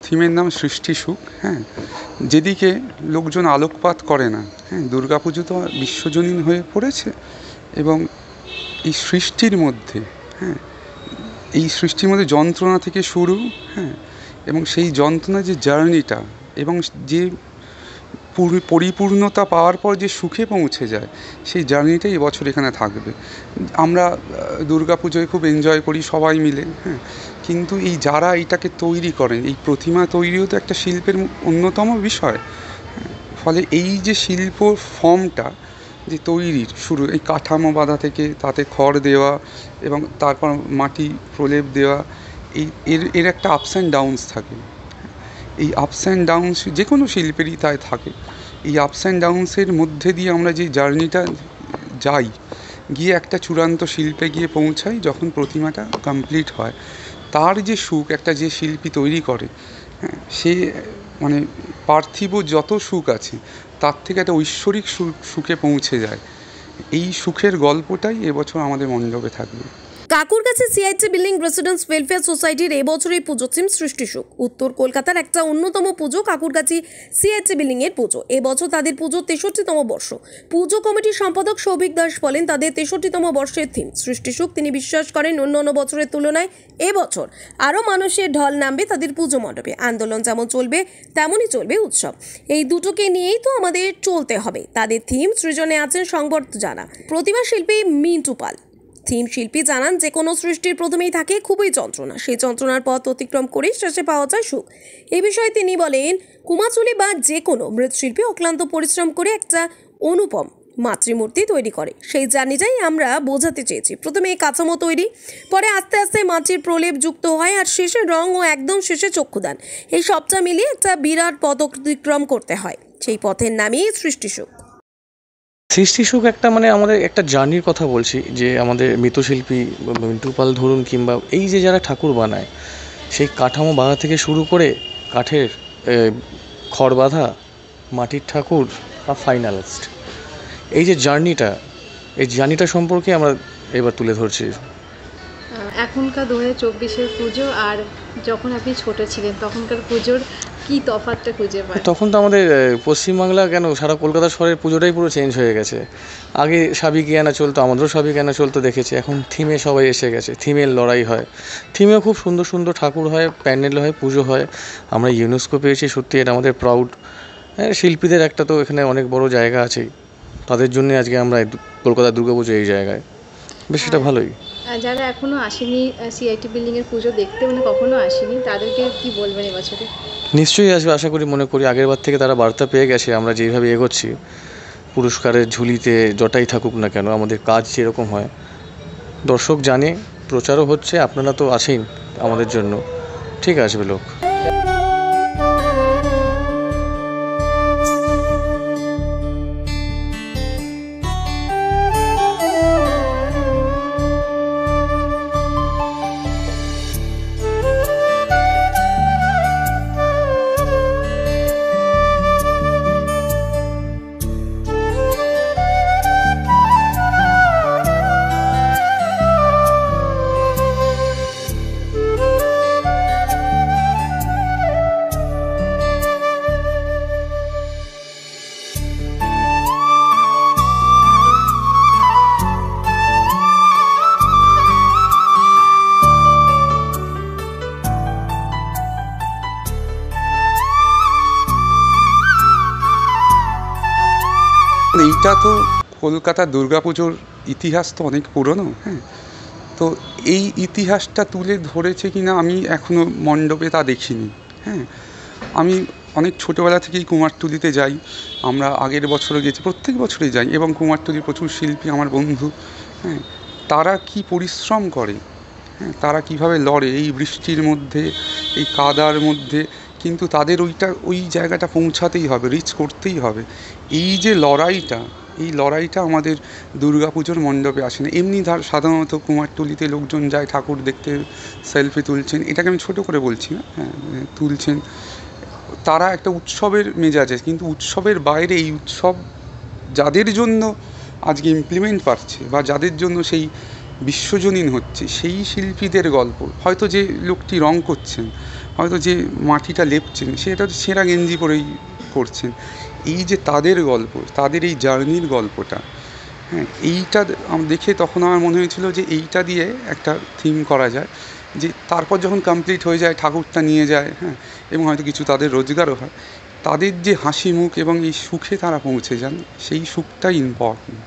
থিমের নাম সৃষ্টি সুখ। হ্যাঁ, যেদিকে লোকজন আলোকপাত করে না, হ্যাঁ, দুর্গাপুজো তো বিশ্বজনীন হয়ে পড়েছে এবং এই সৃষ্টির মধ্যে, হ্যাঁ, এই সৃষ্টির মধ্যে যন্ত্রণা থেকে শুরু, হ্যাঁ, এবং সেই যন্ত্রণার যে জার্নিটা এবং যে পরিপূর্ণতা পাওয়ার পর যে সুখে পৌঁছে যায়, সেই জার্নিটাই এবছর এখানে থাকবে। আমরা দুর্গাপুজোয় খুব এনজয় করি সবাই মিলে, হ্যাঁ, কিন্তু এই যারা এইটাকে তৈরি করেন, এই প্রতিমা তৈরিও তো একটা শিল্পের অন্যতম বিষয়। ফলে এই যে শিল্প ফর্মটা যে তৈরির শুরু, এই কাঠামো বাঁধা থেকে তাতে খড় দেওয়া এবং তারপর মাটি প্রলেপ দেওয়া, এর একটা আপস অ্যান্ড ডাউনস থাকে। এই আপস অ্যান্ড ডাউনস যে কোনো শিল্পেরই তাই থাকে। এই আপস অ্যান্ড ডাউনসের মধ্যে দিয়ে আমরা যে জার্নিটা যাই, গিয়ে একটা চূড়ান্ত শিল্পে গিয়ে পৌঁছাই যখন প্রতিমাটা কমপ্লিট হয়, তার যে সুখ একটা যে শিল্পী তৈরি করে, হ্যাঁ, সে মানে পার্থিব যত সুখ আছে তার থেকে একটা ঐশ্বরিক সুখে পৌঁছে যায়। এই সুখের গল্পটাই এবছর আমাদের মণ্ডপে থাকবে। Kakurgachi CIT building residence welfare সোসাইটির এবছরের পুজো থিম সৃষ্টি সুখ। উত্তর কলকাতার একটা অন্যতম পুজো কাকুরগাছি সিআইটি বিল্ডিং এর পুজো। এবছর তাদের পুজো 63তম বর্ষ। পুজো কমিটির সম্পাদক সৌভিক দাস বলেন, তাদের 63তম বর্ষের থিম সৃষ্টি সুখ। তিনি বিশ্বাস করেন অন্য বছরের তুলনায় এবছর আরও মানুষের ঢল নামবে তাদের পুজো মণ্ডপে। আন্দোলন যেমন চলবে তেমনই চলবে উৎসব। এই দুটোকে নিয়েই তো আমাদের চলতে হবে। তাদের থিম সৃজনে আছেন সংবর্ধ জানা প্রতিভা শিল্পী মিন্টু পাল। থিম শিল্পী জানান, যে কোনো সৃষ্টির প্রথমেই থাকে খুবই যন্ত্রণা, সেই যন্ত্রণার পথ অতিক্রম করেই শেষে পাওয়া যায় সুখ। এই বিষয়ে তিনি বলেন, কুমাচুলি বা যে কোনো মৃৎশিল্পী অক্লান্ত পরিশ্রম করে একটা অনুপম মাতৃমূর্তি তৈরি করে। সেই জার্নিটাই আমরা বোঝাতে চেয়েছি। প্রথমে এই কাঠামো তৈরি, পরে আস্তে আস্তে মাটির প্রলেপ যুক্ত হয়, আর শেষে রং ও একদম শেষে চক্ষুদান। এই সবটা মিলিয়ে একটা বিরাট পথ অতিক্রম করতে হয়। সেই পথের নামই সৃষ্টি সুখ। সৃষ্টি সুখ একটা আমাদের একটা জার্নির কথা বলছি, যে আমাদের মৃৎশিল্পী মিন্টু পাল ধরুন, কিংবা এই যে যারা ঠাকুর বানায়, সেই কাঠামো বাঁধা থেকে শুরু করে কাঠের খড় বাঁধা, মাটির ঠাকুর বা ফাইনালিস্ট, এই যে জার্নিটা সম্পর্কে আমরা এবার তুলে ধরছি। এখনকার 2024-এর পুজো আর যখন আপনি ছোট ছিলেন তখনকার পুজোর কি তফাৎটা খুঁজে পান? তখন তো আমাদের পশ্চিমবাংলা কেন সারা কলকাতা শহরের পুজোটাই পুরো চেঞ্জ হয়ে গেছে। আগে সাবিকিয়ানা চলতো, আমাদেরও সাবিকিয়ানা চলতো দেখেছি। এখন থিমে সবাই এসে গেছে, থিমের লড়াই হয়, থিমেও খুব সুন্দর সুন্দর ঠাকুর হয়, প্যান্ডেল হয়, পুজো হয়। আমরা ইউনেস্কো পেয়েছি, সত্যি এটা আমাদের প্রাউড। হ্যাঁ, শিল্পীদের একটা তো এখানে অনেক বড় জায়গা আছেই, তাদের জন্য আজকে আমরা কলকাতা দুর্গাপুজো এই জায়গায়, বেশ সেটা ভালোই। যারা এখনো আসেনি সিআইটি বিল্ডিংয়ের পুজো দেখতে, কখনো আসেনি, তাদেরকে কি বলবেন এবছরে? নিশ্চয়ই আসবে, আশা করি, মনে করি। আগেরবার থেকে তারা বার্তা পেয়ে গেছে আমরা যেভাবে এগোচ্ছি। পুরস্কারের ঝুলিতে যটাই থাকুক না কেন, আমাদের কাজ যেরকম হয় দর্শক জানে, প্রচারও হচ্ছে, আপনারা তো আছেন আমাদের জন্য, ঠিক আসবে লোক। এইটা তো কলকাতার দুর্গাপুজোর ইতিহাস তো অনেক পুরনো। হ্যাঁ, তো এই ইতিহাসটা তুলে ধরেছে কিনা আমি এখনও মণ্ডপে তা দেখিনি। হ্যাঁ, আমি অনেক ছোটোবেলা থেকেই কুমারটুলিতে যাই, আমরা আগের বছরও গেছি, প্রত্যেক বছরই যাই, এবং কুমারটুলির প্রচুর শিল্পী আমার বন্ধু। হ্যাঁ, তারা কি পরিশ্রম করে, হ্যাঁ, তারা কীভাবে লড়ে এই বৃষ্টির মধ্যে, এই কাদার মধ্যে, কিন্তু তাদের ওই জায়গাটা পৌঁছাতেই হবে, রিচ করতেই হবে। এই যে লড়াইটা আমাদের দুর্গাপুজোর মণ্ডপে আসে না। এমনি সাধারণত কুমারটুলিতে লোকজন যায় ঠাকুর দেখতে, সেলফি তুলছেন, এটাকে আমি ছোটো করে বলছি না, হ্যাঁ, তুলছেন, তারা একটা উৎসবের মেজাজে, কিন্তু উৎসবের বাইরে এই উৎসব যাদের জন্য আজকে ইমপ্লিমেন্ট পাচ্ছে বা যাদের জন্য সেই বিশ্বজনীন হচ্ছে, সেই শিল্পীদের গল্প। হয়তো যে লোকটি রং করছেন, হয়তো যে মাটিটা লেপছেন সেটা তো ছেঁড়া গেঞ্জি পরেই করছেন। এই যে তাদের গল্প, তাদের এই জার্নির গল্পটা, হ্যাঁ, এইটা দেখে তখন আমার মনে হয়েছিল যে এইটা দিয়ে একটা থিম করা যায়, যে তারপর যখন কমপ্লিট হয়ে যায় ঠাকুরটা নিয়ে যায়, হ্যাঁ, এবং হয়তো কিছু তাদের রোজগারও হয়, তাদের যে হাসি মুখ এবং এই সুখে তারা পৌঁছে যান, সেই সুখটাই ইম্পর্টেন্ট।